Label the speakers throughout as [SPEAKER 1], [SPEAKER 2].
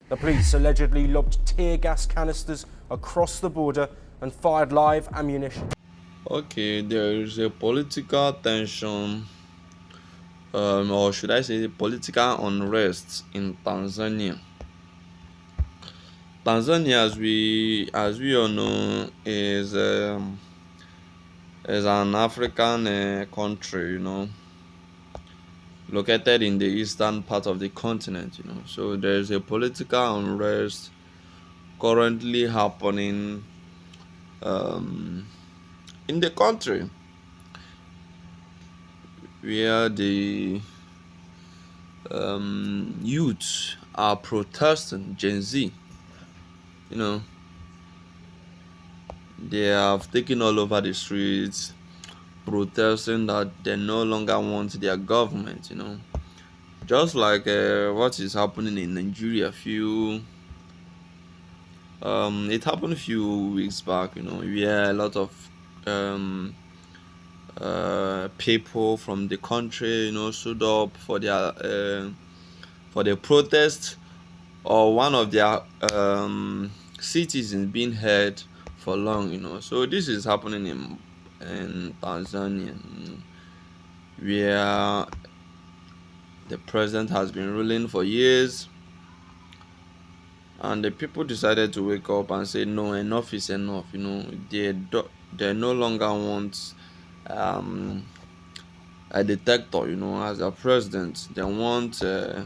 [SPEAKER 1] The police allegedly lobbed tear gas canisters across the border and fired live ammunition.
[SPEAKER 2] Okay, there is a political tension, or should I say, political unrest in Tanzania. Tanzania, as we all know, is an African country, located in the eastern part of the continent. So there is a political unrest currently happening um, in the country, where the youth are protesting. Gen Z, you know, they have taken all over the streets protesting that they no longer want their government. Just like what is happening in Nigeria. It happened a few weeks back. Where a lot of um people from the country, stood up for their protest, or one of their citizens being held for long. So this is happening in Tanzania, where the president has been ruling for years, and the people decided to wake up and say, no, enough is enough. They no longer want um a dictator, as a president. They want uh,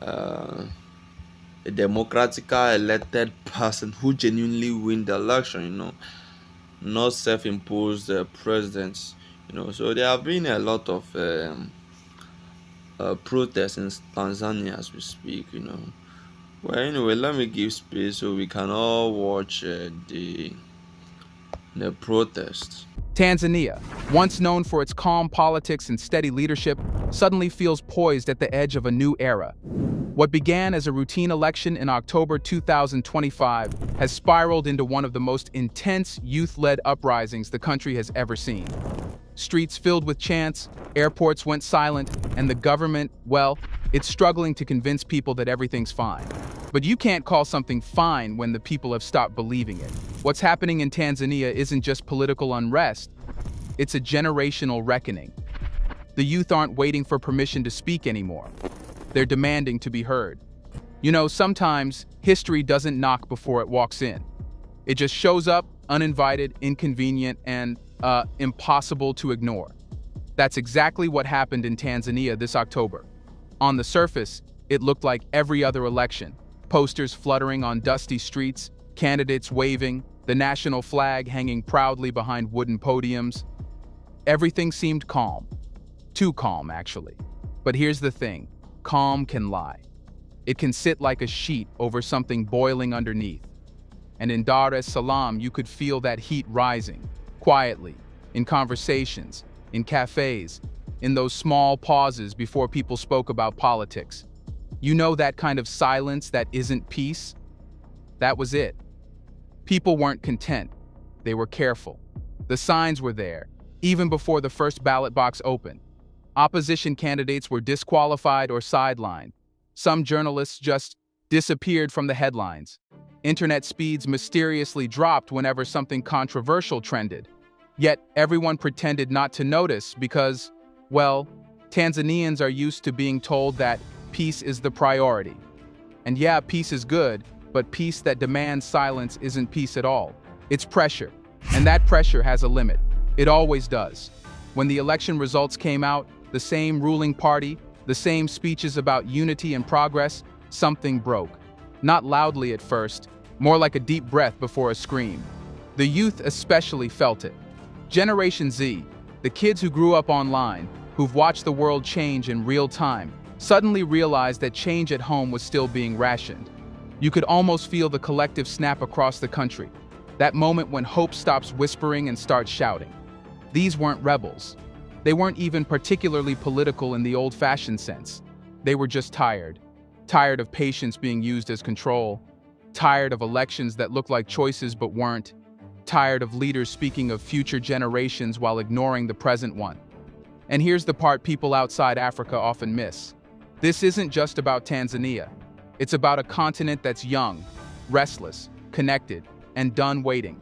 [SPEAKER 2] a democratically elected person who genuinely win the election, not self-imposed presidents. So there have been a lot of protests in Tanzania as we speak. Well, anyway, let me give space so we can all watch the protest.
[SPEAKER 3] Tanzania, once known for its calm politics and steady leadership, suddenly feels poised at the edge of a new era. What began as a routine election in October 2025 has spiraled into one of the most intense youth-led uprisings the country has ever seen. Streets filled with chants, airports went silent, and the government, well, it's struggling to convince people that everything's fine. But you can't call something fine when the people have stopped believing it. What's happening in Tanzania isn't just political unrest, it's a generational reckoning. The youth aren't waiting for permission to speak anymore. They're demanding to be heard. Sometimes history doesn't knock before it walks in. It just shows up, uninvited, inconvenient, and impossible to ignore. That's exactly what happened in Tanzania this October. On the surface, it looked like every other election. Posters fluttering on dusty streets, candidates waving, the national flag hanging proudly behind wooden podiums. Everything seemed calm. Too calm, actually. But here's the thing. Calm can lie. It can sit like a sheet over something boiling underneath. And in Dar es Salaam, you could feel that heat rising, quietly, in conversations, in cafes, in those small pauses before people spoke about politics. That kind of silence that isn't peace? That was it. People weren't content. They were careful. The signs were there, even before the first ballot box opened. Opposition candidates were disqualified or sidelined. Some journalists just disappeared from the headlines. Internet speeds mysteriously dropped whenever something controversial trended. Yet everyone pretended not to notice because, well, Tanzanians are used to being told that peace is the priority. And yeah, peace is good, but peace that demands silence isn't peace at all. It's pressure, and that pressure has a limit. It always does. When the election results came out, the same ruling party, the same speeches about unity and progress, something broke. Not loudly at first, more like a deep breath before a scream. The youth especially felt it. Generation Z, the kids who grew up online, who've watched the world change in real time, suddenly realized that change at home was still being rationed. You could almost feel the collective snap across the country, that moment when hope stops whispering and starts shouting. These weren't rebels. They weren't even particularly political in the old-fashioned sense. They were just tired. Tired of patience being used as control. Tired of elections that looked like choices but weren't. Tired of leaders speaking of future generations while ignoring the present one. And here's the part people outside Africa often miss. This isn't just about Tanzania. It's about a continent that's young, restless, connected, and done waiting.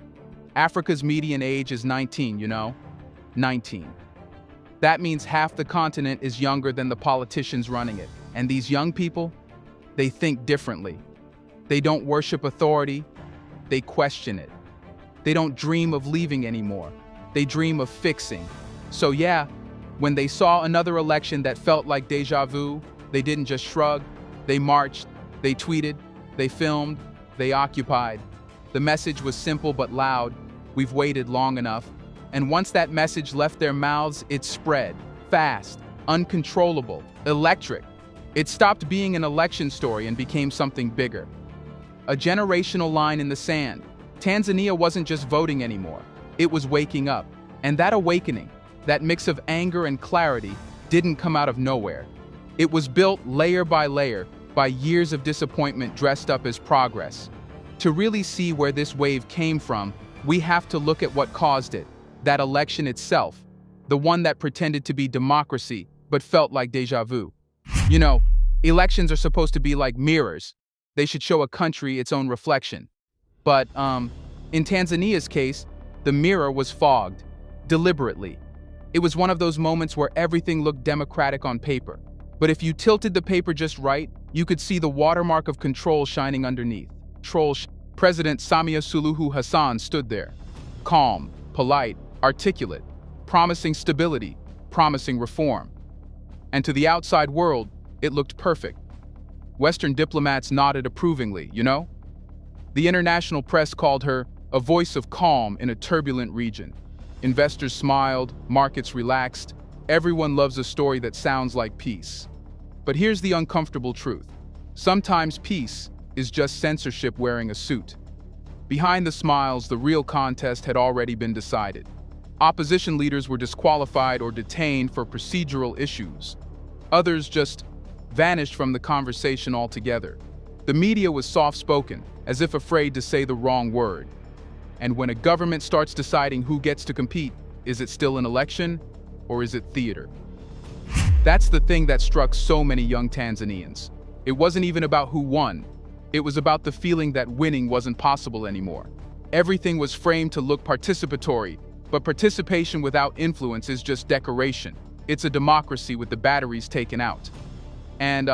[SPEAKER 3] Africa's median age is 19, 19. That means half the continent is younger than the politicians running it. And these young people, they think differently. They don't worship authority, they question it. They don't dream of leaving anymore. They dream of fixing. So yeah, when they saw another election that felt like deja vu, they didn't just shrug, they marched, they tweeted, they filmed, they occupied. The message was simple but loud. We've waited long enough. And once that message left their mouths, it spread, fast, uncontrollable, electric. It stopped being an election story and became something bigger. A generational line in the sand. Tanzania wasn't just voting anymore. It was waking up. And that awakening, that mix of anger and clarity, didn't come out of nowhere. It was built layer by years of disappointment dressed up as progress. To really see where this wave came from, we have to look at what caused it. That election itself, the one that pretended to be democracy but felt like deja vu. Elections are supposed to be like mirrors. They should show a country its own reflection. But in Tanzania's case, the mirror was fogged, deliberately. It was one of those moments where everything looked democratic on paper. But if you tilted the paper just right, you could see the watermark of control shining underneath. President Samia Suluhu Hassan stood there, calm, polite, articulate, promising stability, promising reform. And to the outside world, it looked perfect. Western diplomats nodded approvingly, The international press called her a voice of calm in a turbulent region. Investors smiled, markets relaxed. Everyone loves a story that sounds like peace. But here's the uncomfortable truth. Sometimes peace is just censorship wearing a suit. Behind the smiles, the real contest had already been decided. Opposition leaders were disqualified or detained for procedural issues. Others just vanished from the conversation altogether. The media was soft-spoken, as if afraid to say the wrong word. And when a government starts deciding who gets to compete, is it still an election or is it theater? That's the thing that struck so many young Tanzanians. It wasn't even about who won. It was about the feeling that winning wasn't possible anymore. Everything was framed to look participatory, but participation without influence is just decoration. It's a democracy with the batteries taken out. And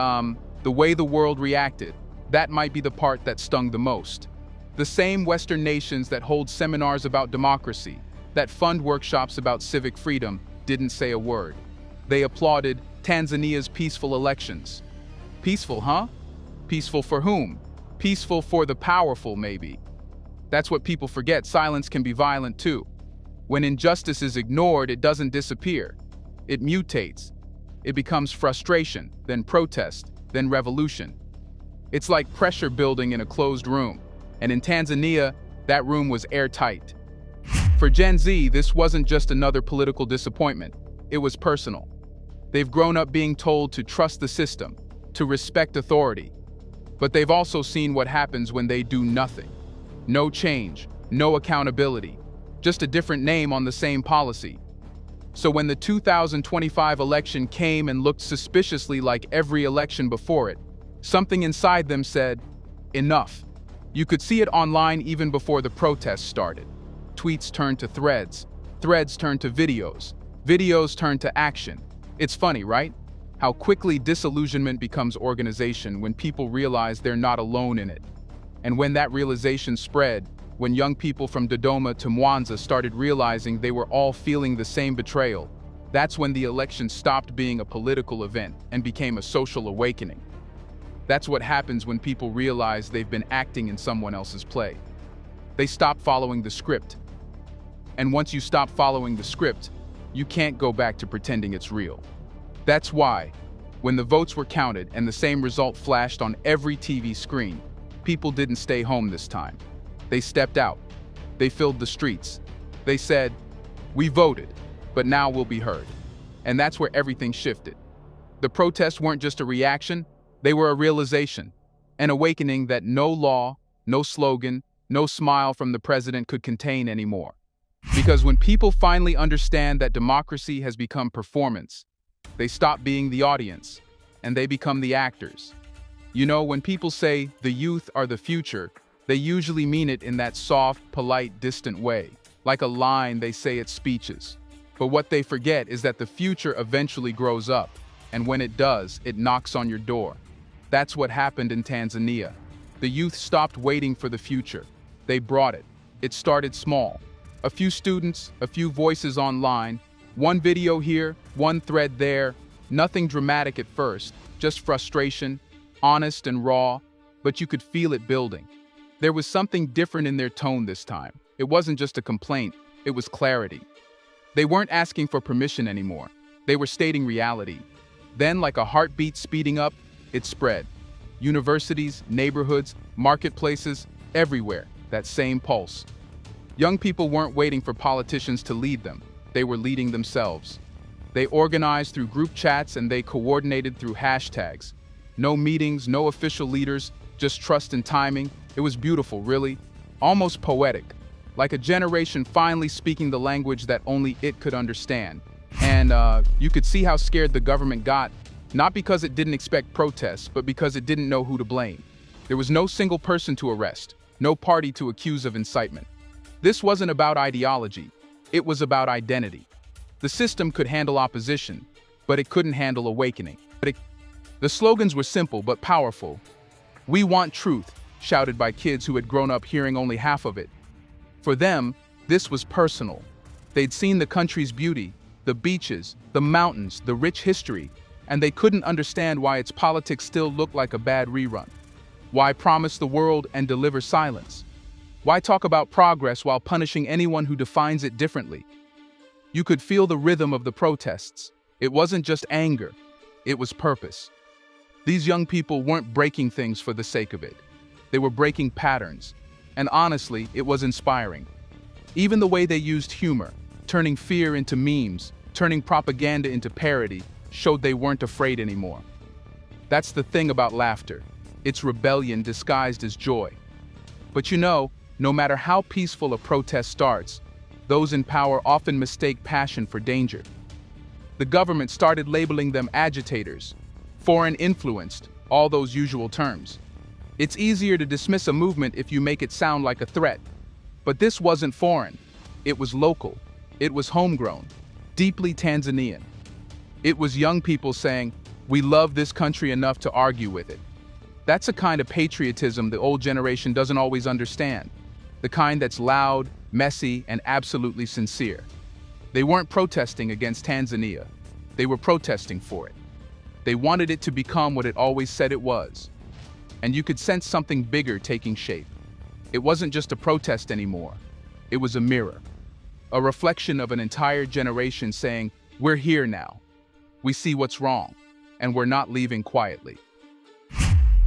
[SPEAKER 3] the way the world reacted, that might be the part that stung the most. The same Western nations that hold seminars about democracy, that fund workshops about civic freedom, didn't say a word. They applauded Tanzania's peaceful elections. Peaceful, huh? Peaceful for whom? Peaceful for the powerful, maybe. That's what people forget. Silence can be violent too. When injustice is ignored, it doesn't disappear. It mutates. It becomes frustration, then protest, then revolution. It's like pressure building in a closed room. And in Tanzania, that room was airtight. For Gen Z, this wasn't just another political disappointment. It was personal. They've grown up being told to trust the system, to respect authority. But they've also seen what happens when they do nothing. No change, no accountability, just a different name on the same policy. So when the 2025 election came and looked suspiciously like every election before it, something inside them said, enough. You could see it online even before the protests started. Tweets turned to threads, threads turned to videos, videos turned to action. It's funny, right? How quickly disillusionment becomes organization when people realize they're not alone in it. And when that realization spread, when young people from Dodoma to Mwanza started realizing they were all feeling the same betrayal, that's when the election stopped being a political event and became a social awakening. That's what happens when people realize they've been acting in someone else's play. They stop following the script. And once you stop following the script, you can't go back to pretending it's real. That's why, when the votes were counted and the same result flashed on every TV screen, people didn't stay home this time. They stepped out. They filled the streets. They said, "We voted, but now we'll be heard." And that's where everything shifted. The protests weren't just a reaction, they were a realization, an awakening that no law, no slogan, no smile from the president could contain anymore. Because when people finally understand that democracy has become performance, they stop being the audience, and they become the actors. You know, when people say the youth are the future, they usually mean it in that soft, polite, distant way, like a line they say at speeches. But what they forget is that the future eventually grows up, and when it does, it knocks on your door. That's what happened in Tanzania. The youth stopped waiting for the future. They brought it. It started small. A few students, a few voices online, one video here, one thread there, nothing dramatic at first, just frustration, honest and raw, but you could feel it building. There was something different in their tone this time. It wasn't just a complaint, it was clarity. They weren't asking for permission anymore. They were stating reality. Then, like a heartbeat speeding up, it spread. Universities, neighborhoods, marketplaces, everywhere, that same pulse. Young people weren't waiting for politicians to lead them. They were leading themselves. They organized through group chats and they coordinated through hashtags. No meetings, no official leaders, just trust and timing. It was beautiful, really. Almost poetic. Like a generation finally speaking the language that only it could understand. And you could see how scared the government got, not because it didn't expect protests, but because it didn't know who to blame. There was no single person to arrest, no party to accuse of incitement. This wasn't about ideology, it was about identity. The system could handle opposition, but it couldn't handle awakening. The slogans were simple but powerful. "We want truth," shouted by kids who had grown up hearing only half of it. For them, this was personal. They'd seen the country's beauty, the beaches, the mountains, the rich history, and they couldn't understand why its politics still looked like a bad rerun. Why promise the world and deliver silence? Why talk about progress while punishing anyone who defines it differently? You could feel the rhythm of the protests. It wasn't just anger, it was purpose. These young people weren't breaking things for the sake of it. They were breaking patterns. And honestly, it was inspiring. Even the way they used humor, turning fear into memes, turning propaganda into parody, showed they weren't afraid anymore. That's the thing about laughter. It's rebellion disguised as joy. But you know, no matter how peaceful a protest starts, those in power often mistake passion for danger. The government started labeling them agitators, foreign influenced, all those usual terms. It's easier to dismiss a movement if you make it sound like a threat. But this wasn't foreign. It was local. It was homegrown, deeply Tanzanian. It was young people saying, "We love this country enough to argue with it." That's a kind of patriotism the old generation doesn't always understand. The kind that's loud, messy, and absolutely sincere. They weren't protesting against Tanzania. They were protesting for it. They wanted it to become what it always said it was. And you could sense something bigger taking shape. It wasn't just a protest anymore. It was a mirror. A reflection of an entire generation saying, "We're here now. We see what's wrong, and we're not leaving quietly."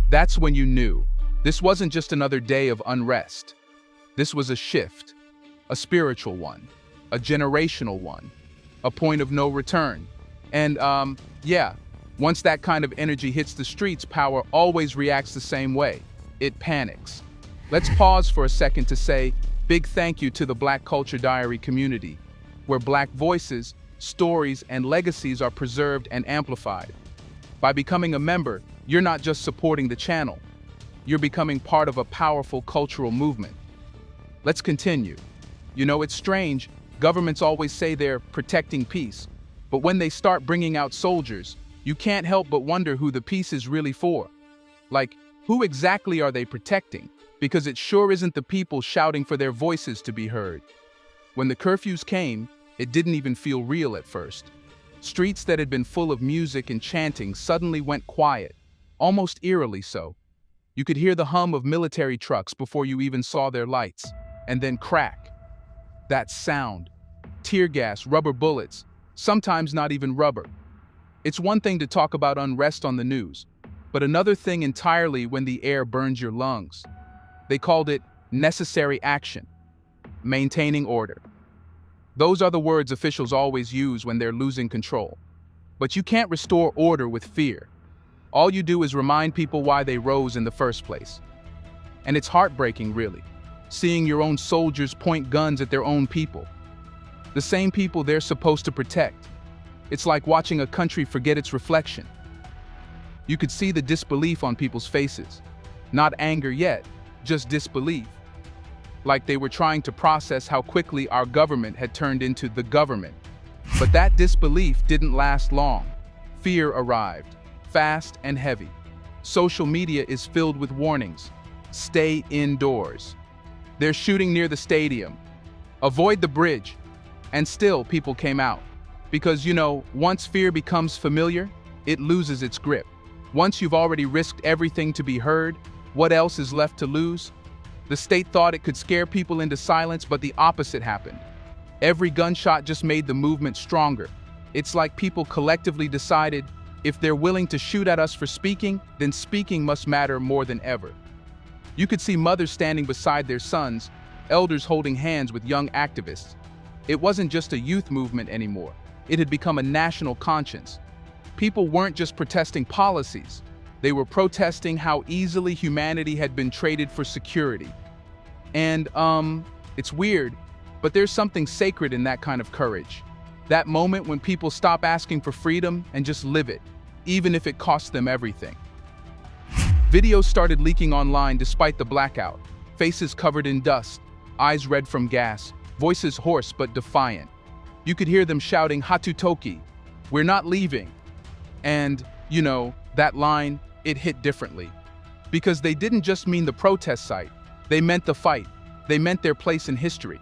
[SPEAKER 3] That's when you knew. This wasn't just another day of unrest. This was a shift, a spiritual one, a generational one, a point of no return. And once that kind of energy hits the streets, power always reacts the same way. It panics. Let's pause for a second to say big thank you to the Black Culture Diary community, where Black voices, stories, and legacies are preserved and amplified. By becoming a member, you're not just supporting the channel, you're becoming part of a powerful cultural movement. Let's continue. You know, it's strange, governments always say they're protecting peace, but when they start bringing out soldiers, you can't help but wonder who the peace is really for. Like, who exactly are they protecting? Because it sure isn't the people shouting for their voices to be heard. When the curfews came, it didn't even feel real at first. Streets that had been full of music and chanting suddenly went quiet, almost eerily so. You could hear the hum of military trucks before you even saw their lights, and then crack. That sound. Tear gas, rubber bullets, sometimes not even rubber. It's one thing to talk about unrest on the news, but another thing entirely when the air burns your lungs. They called it necessary action, maintaining order. Those are the words officials always use when they're losing control. But you can't restore order with fear. All you do is remind people why they rose in the first place. And it's heartbreaking, really, seeing your own soldiers point guns at their own people. The same people they're supposed to protect. It's like watching a country forget its reflection. You could see the disbelief on people's faces. Not anger yet, just disbelief. Like they were trying to process how quickly our government had turned into the government. But that disbelief didn't last long. Fear arrived, fast and heavy. Social media is filled with warnings. Stay indoors. They're shooting near the stadium. Avoid the bridge. And still, people came out. Because, once fear becomes familiar, it loses its grip. Once you've already risked everything to be heard, what else is left to lose? The state thought it could scare people into silence, but the opposite happened. Every gunshot just made the movement stronger. It's like people collectively decided, if they're willing to shoot at us for speaking, then speaking must matter more than ever. You could see mothers standing beside their sons, elders holding hands with young activists. It wasn't just a youth movement anymore. It had become a national conscience. People weren't just protesting policies. They were protesting how easily humanity had been traded for security. And, it's weird, but there's something sacred in that kind of courage. That moment when people stop asking for freedom and just live it, even if it costs them everything. Videos started leaking online despite the blackout. Faces covered in dust, eyes red from gas, voices hoarse but defiant. You could hear them shouting, "Hatutoki, we're not leaving." And, that line, it hit differently. Because they didn't just mean the protest site, they meant the fight. They meant their place in history.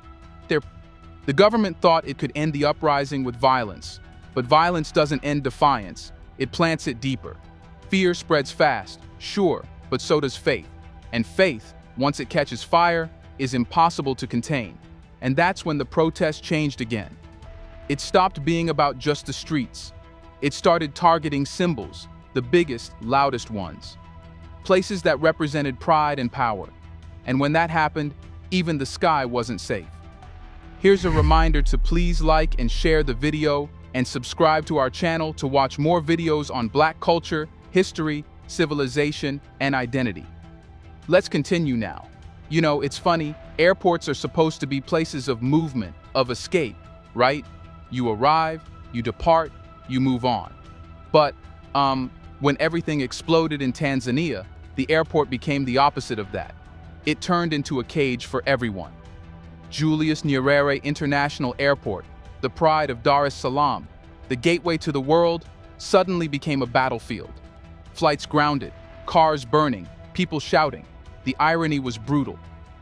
[SPEAKER 3] The government thought it could end the uprising with violence, but violence doesn't end defiance, it plants it deeper. Fear spreads fast, sure, but so does faith. And faith, once it catches fire, is impossible to contain. And that's when the protest changed again. It stopped being about just the streets. It started targeting symbols, the biggest, loudest ones. Places that represented pride and power. And when that happened, even the sky wasn't safe. Here's a reminder to please like and share the video and subscribe to our channel to watch more videos on Black culture, history, civilization, and identity. Let's continue now. It's funny, airports are supposed to be places of movement, of escape, right? You arrive, you depart, you move on. But, when everything exploded in Tanzania, the airport became the opposite of that. It turned into a cage for everyone. Julius Nyerere International Airport, the pride of Dar es Salaam, the gateway to the world, suddenly became a battlefield. Flights grounded, cars burning, people shouting. The irony was brutal.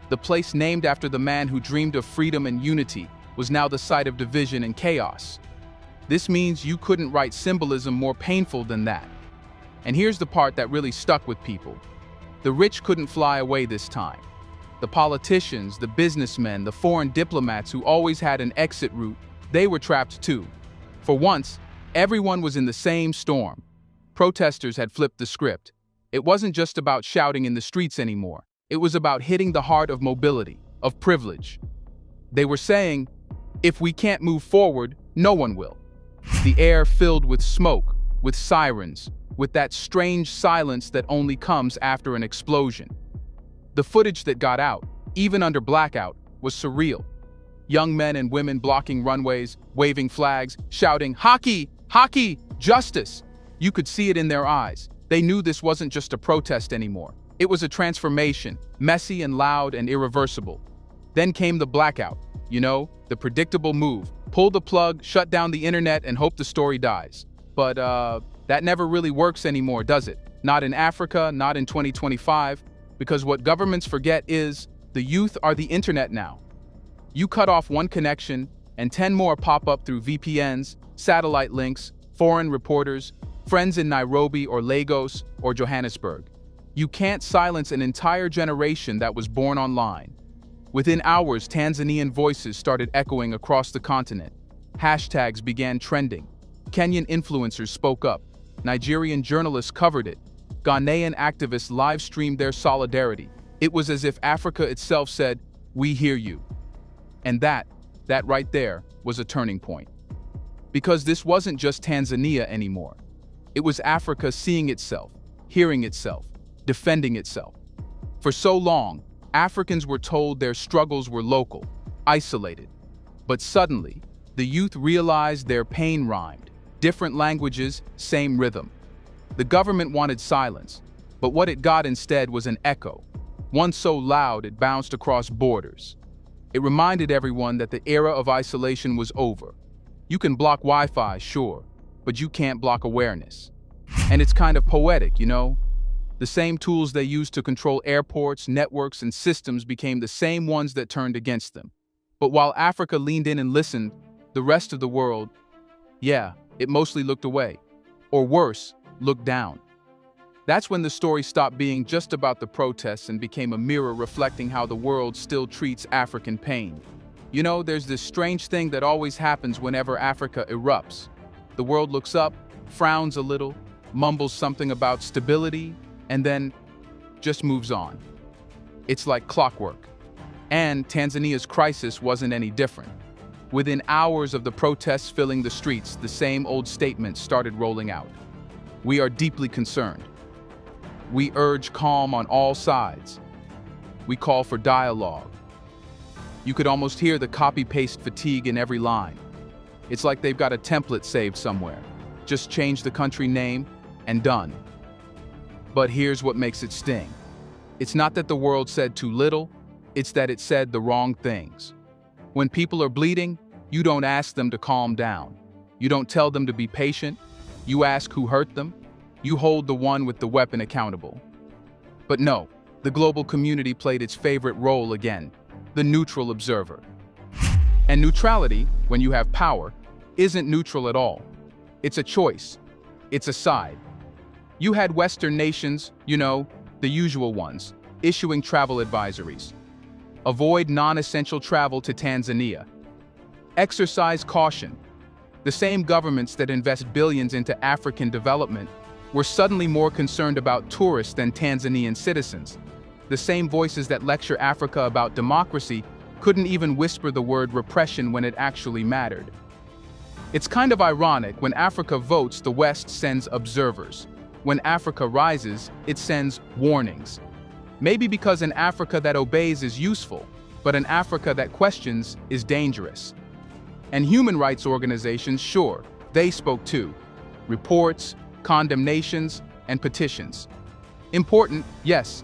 [SPEAKER 3] The place named after the man who dreamed of freedom and unity was now the site of division and chaos. This means you couldn't write symbolism more painful than that. And here's the part that really stuck with people. The rich couldn't fly away this time. The politicians, the businessmen, the foreign diplomats who always had an exit route, they were trapped too. For once, everyone was in the same storm. Protesters had flipped the script. It wasn't just about shouting in the streets anymore. It was about hitting the heart of mobility, of privilege. They were saying, if we can't move forward, no one will. The air filled with smoke, with sirens, with that strange silence that only comes after an explosion. The footage that got out, even under blackout, was surreal. Young men and women blocking runways, waving flags, shouting, "Hockey! Hockey! Justice!" You could see it in their eyes. They knew this wasn't just a protest anymore. It was a transformation, messy and loud and irreversible. Then came the blackout, the predictable move. Pull the plug, shut down the internet, and hope the story dies. But that never really works anymore, does it? Not in Africa, not in 2025. Because what governments forget is, the youth are the internet now. You cut off one connection, and 10 more pop up through VPNs, satellite links, foreign reporters, friends in Nairobi or Lagos or Johannesburg. You can't silence an entire generation that was born online. Within hours, Tanzanian voices started echoing across the continent. Hashtags began trending. Kenyan influencers spoke up. Nigerian journalists covered it. Ghanaian activists live-streamed their solidarity. It was as if Africa itself said, "We hear you." And that right there, was a turning point. Because this wasn't just Tanzania anymore. It was Africa seeing itself, hearing itself, defending itself. For so long, Africans were told their struggles were local, isolated. But suddenly, the youth realized their pain rhymed. Different languages, same rhythm. The government wanted silence, but what it got instead was an echo, one so loud it bounced across borders. It reminded everyone that the era of isolation was over. You can block Wi-Fi, sure, but you can't block awareness. And it's kind of poetic, you know? The same tools they used to control airports, networks, and systems became the same ones that turned against them. But while Africa leaned in and listened, the rest of the world, yeah, it mostly looked away. Or worse, looked down. That's when the story stopped being just about the protests and became a mirror reflecting how the world still treats African pain. You know, there's this strange thing that always happens whenever Africa erupts. The world looks up, frowns a little, mumbles something about stability, and then just moves on. It's like clockwork. And Tanzania's crisis wasn't any different. Within hours of the protests filling the streets, the same old statements started rolling out. We are deeply concerned. We urge calm on all sides. We call for dialogue. You could almost hear the copy-paste fatigue in every line. It's like they've got a template saved somewhere. Just change the country name and done. But here's what makes it sting. It's not that the world said too little, it's that it said the wrong things. When people are bleeding, you don't ask them to calm down. You don't tell them to be patient. You ask who hurt them. You hold the one with the weapon accountable. But no, the global community played its favorite role again, the neutral observer. And neutrality, when you have power, isn't neutral at all. It's a choice. It's a side. You had Western nations, you know, the usual ones, issuing travel advisories. Avoid non-essential travel to Tanzania. Exercise caution. The same governments that invest billions into African development were suddenly more concerned about tourists than Tanzanian citizens. The same voices that lecture Africa about democracy couldn't even whisper the word repression when it actually mattered. It's kind of ironic, when Africa votes, the West sends observers. When Africa rises, it sends warnings. Maybe because an Africa that obeys is useful, but an Africa that questions is dangerous. And human rights organizations, sure, they spoke too. Reports, condemnations, and petitions. Important, yes,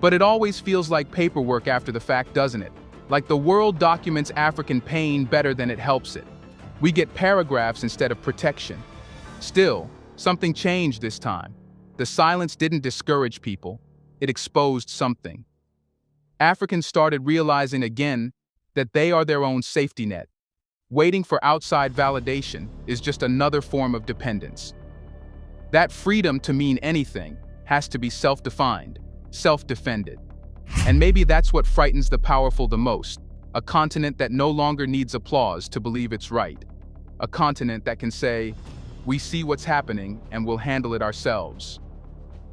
[SPEAKER 3] but it always feels like paperwork after the fact, doesn't it? Like the world documents African pain better than it helps it. We get paragraphs instead of protection. Still, something changed this time. The silence didn't discourage people, it exposed something. Africans started realizing again that they are their own safety net. Waiting for outside validation is just another form of dependence. That freedom to mean anything has to be self-defined, self-defended. And maybe that's what frightens the powerful the most, a continent that no longer needs applause to believe it's right. A continent that can say, we see what's happening and we'll handle it ourselves.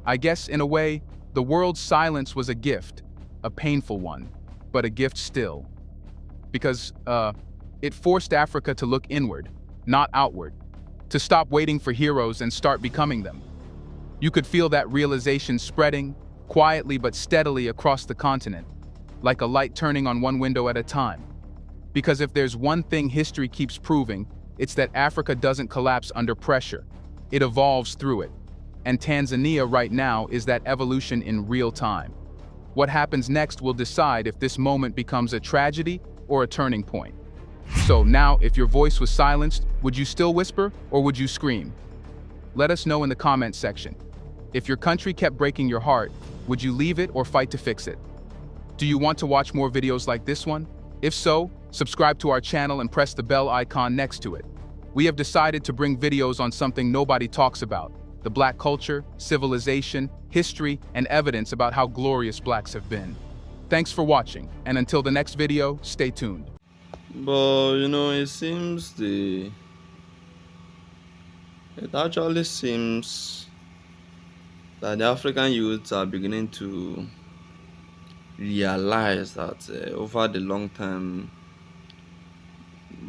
[SPEAKER 3] I guess, in a way, the world's silence was a gift, a painful one, but a gift still. Because, it forced Africa to look inward, not outward, to stop waiting for heroes and start becoming them. You could feel that realization spreading, quietly but steadily across the continent, like a light turning on one window at a time. Because if there's one thing history keeps proving, it's that Africa doesn't collapse under pressure. It evolves through it. And Tanzania right now is that evolution in real time. What happens next will decide if this moment becomes a tragedy or a turning point. So now, if your voice was silenced, would you still whisper or would you scream? Let us know in the comments section. If your country kept breaking your heart, would you leave it or fight to fix it? Do you want to watch more videos like this one? If so, subscribe to our channel and press the bell icon next to it. We have decided to bring videos on something nobody talks about: the Black culture, civilization, history, and evidence about how glorious Blacks have been. Thanks for watching, and until the next video, stay tuned.
[SPEAKER 2] But it actually seems that the African youths are beginning to realize that over the long time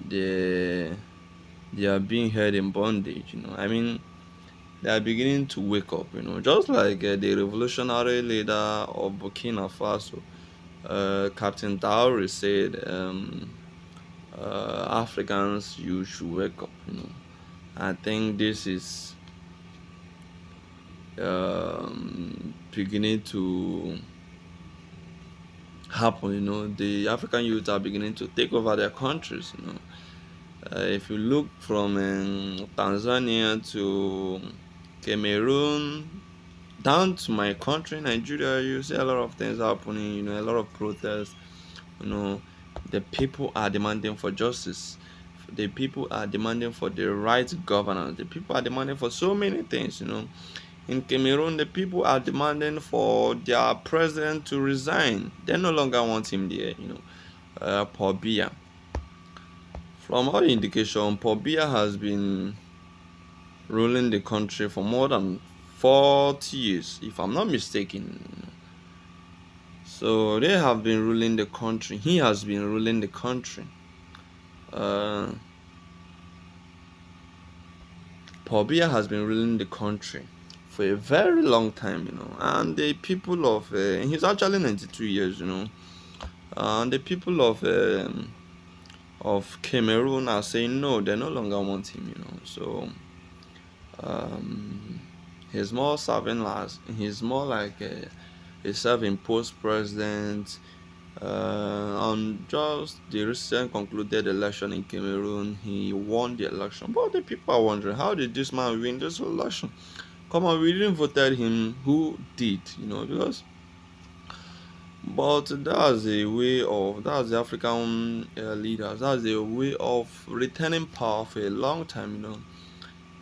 [SPEAKER 2] they are being held in bondage. I mean, they are beginning to wake up. Just like the revolutionary leader of Burkina Faso, Captain Traore, said, Africans, you should wake up. I think this is beginning to happen. The African youth are beginning to take over their countries. If you look from Tanzania to Cameroon down to my country, Nigeria, you see a lot of things happening. A lot of protests. You know, the people are demanding for justice. The people are demanding for the right governance. The people are demanding for so many things. In Cameroon, the people are demanding for their president to resign. They no longer want him there. Paul Biya. From all indication, Paul Biya has been ruling the country for more than 40 years, if I'm not mistaken. So they have been ruling the country. He has been ruling the country. Uh, Paul Biya has been ruling the country for a very long time, and the people of he's actually 92 years, and the people of Cameroon are saying no, they no longer want him, So um, he's more serving as he's more like a self-imposed president. On just the recent concluded election in Cameroon, he won the election. But the people are wondering, how did this man win this election? Come on, we didn't vote him. Who did? Because but that's the African leaders. That's a way of retaining power for a long time.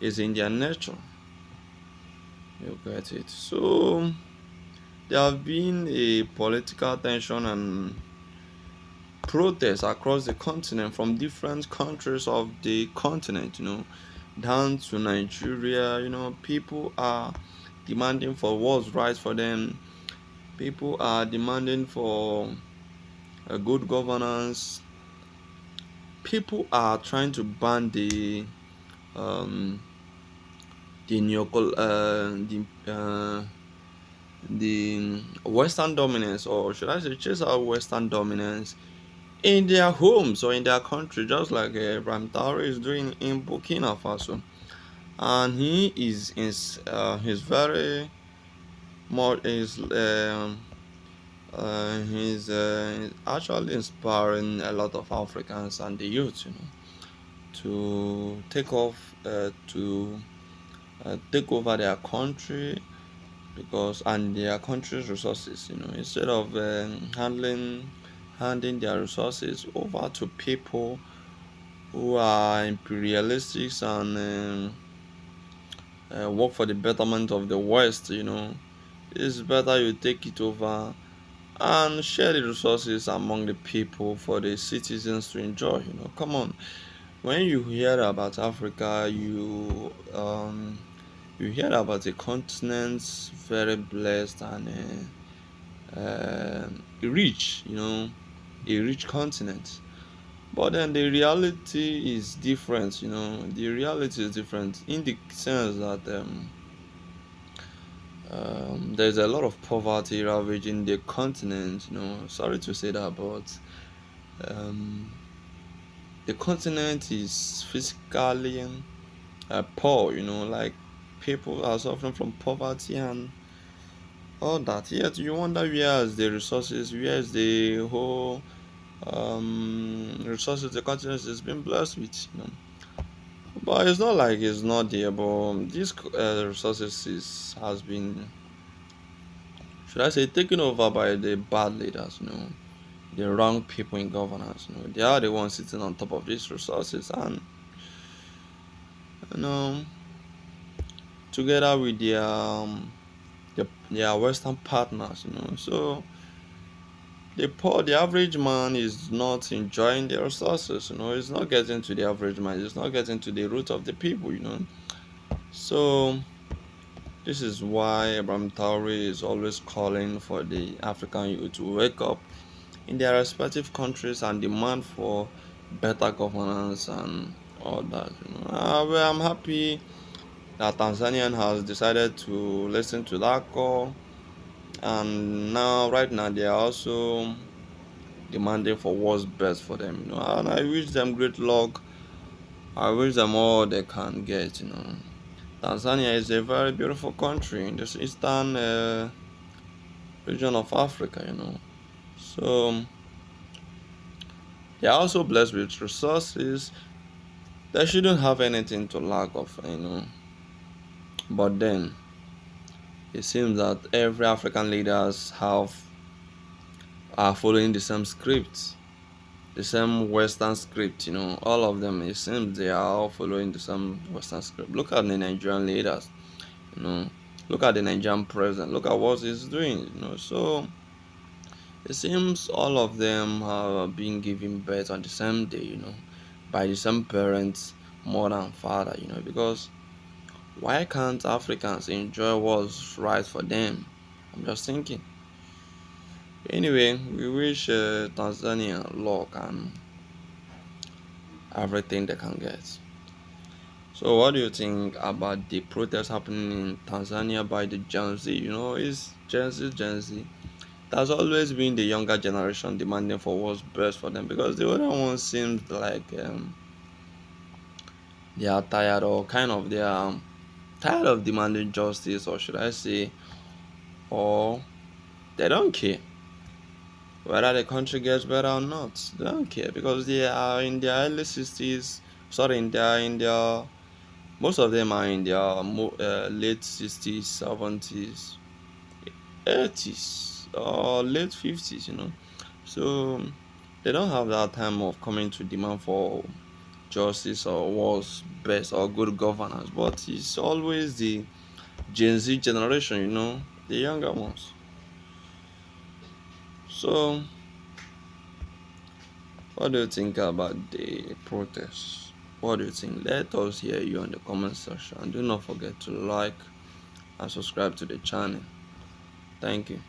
[SPEAKER 2] It's in their nature. You get it. So there have been a political tension and protests across the continent from different countries of the continent, down to Nigeria. People are demanding for what's right for them. People are demanding for a good governance. People are trying to ban um, the the Western dominance, or should I say, chase out Western dominance in their homes or in their country, just like Ibrahim Traore is doing in Burkina Faso. And he he's very more he's actually inspiring a lot of Africans and the youth, to take over their country, because and their country's resources, instead of handing their resources over to people who are imperialists and work for the betterment of the West. It's better you take it over and share the resources among the people for the citizens to enjoy. Come on, when you hear about Africa, you hear about a continent very blessed and rich, a rich continent. But then the reality is different. The reality is different in the sense that there's a lot of poverty ravaging the continent. Sorry to say that, but um, the continent is physically poor. Like people are suffering from poverty and all that. Yet you wonder where is the resources, where is the whole resources the continent is being blessed with. But it's not like it's not there. But these resources has been, should I say, taken over by the bad leaders. The wrong people in governance. They are the ones sitting on top of these resources, and you know, together with their Western partners. So the average man is not enjoying the resources. It's not getting to the average man. It's not getting to the root of the people. So this is why Abraham Traore is always calling for the African youth to wake up in their respective countries and demand for better governance and all that. Well, I'm happy that Tanzania has decided to listen to that call, and right now they are also demanding for what's best for them. And I wish them great luck. I wish them all they can get. Tanzania is a very beautiful country in this eastern region of Africa, So they are also blessed with resources. They shouldn't have anything to lack of. But then it seems that every African leaders are following the same script, the same Western script. All of them, it seems they are all following the same Western script. Look at the Nigerian leaders, you know. Look at the Nigerian president. Look at what he's doing. So it seems all of them are being given birth on the same day, by the same parents, mother and father, because why can't Africans enjoy what's right for them? I'm just thinking. Anyway, we wish Tanzania luck and everything they can get. So, what do you think about the protests happening in Tanzania by the Gen Z? It's Gen Z. That's always been the younger generation demanding for what's best for them, because the other one seems like they are tired, or kind of they are tired of demanding justice, or should I say, or they don't care whether the country gets better or not. They don't care because they are in their early 60s. Sorry, in their most of them are in their late 60s, 70s, 80s, or late 50s. So they don't have that time of coming to demand for justice or what's best or good governance. But it's always the Gen Z generation, the younger ones. So, what do you think about the protests? What do you think? Let us hear you in the comment section. And do not forget to like and subscribe to the channel. Thank you.